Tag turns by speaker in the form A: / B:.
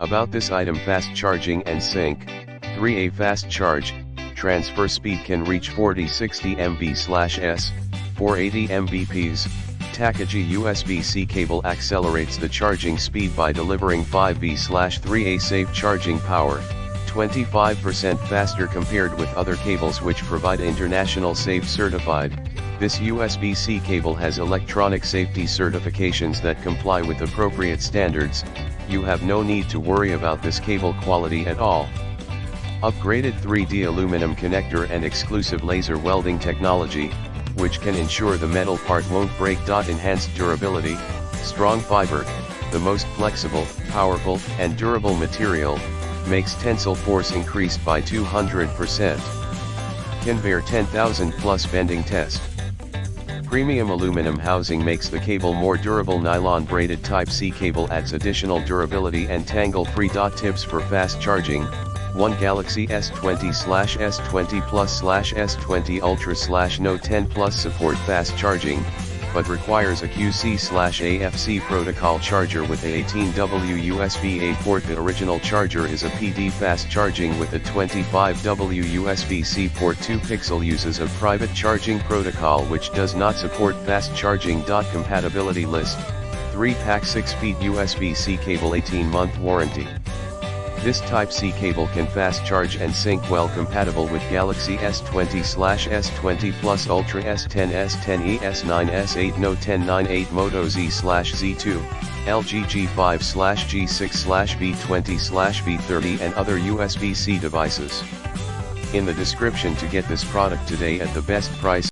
A: About this item: fast charging and sync. 3A fast charge, transfer speed can reach 40-60 MB/s, 480 Mbps. TAKAGI USB-C cable accelerates the charging speed by delivering 5V/3A safe charging power, 25% faster compared with other cables which provide International Safe certified. This USB-C cable has electronic safety certifications that comply with appropriate standards. You have no need to worry about this cable quality at all. Upgraded 3D aluminum connector and exclusive laser welding technology, which can ensure the metal part won't break. Enhanced durability, strong fiber, the most flexible, powerful, and durable material, makes tensile force increased by 200%. Can bear 10,000 plus bending test. Premium aluminum housing makes the cable more durable. Nylon braided Type-C cable adds additional durability and tangle-free. Tips for fast charging: 1 Galaxy S20/S20 Plus/S20 Ultra/Note 10 Plus support fast charging, but requires a QC/AFC protocol charger with a 18W USB-A port. The original charger is a PD fast charging with a 25W USB-C port. 2 Pixel uses a private charging protocol which does not support fast charging. Compatibility list: 3 pack 6 feet USB-C cable, 18-month warranty. This Type-C cable can fast charge and sync well. Compatible with Galaxy S20/S20 Plus Ultra, S10, S10e, S9, S8, Note 10, 9, 8 Moto Z/Z2, LG G5/G6/V20/V30 and other USB-C devices. In the description to get this product today at the best price.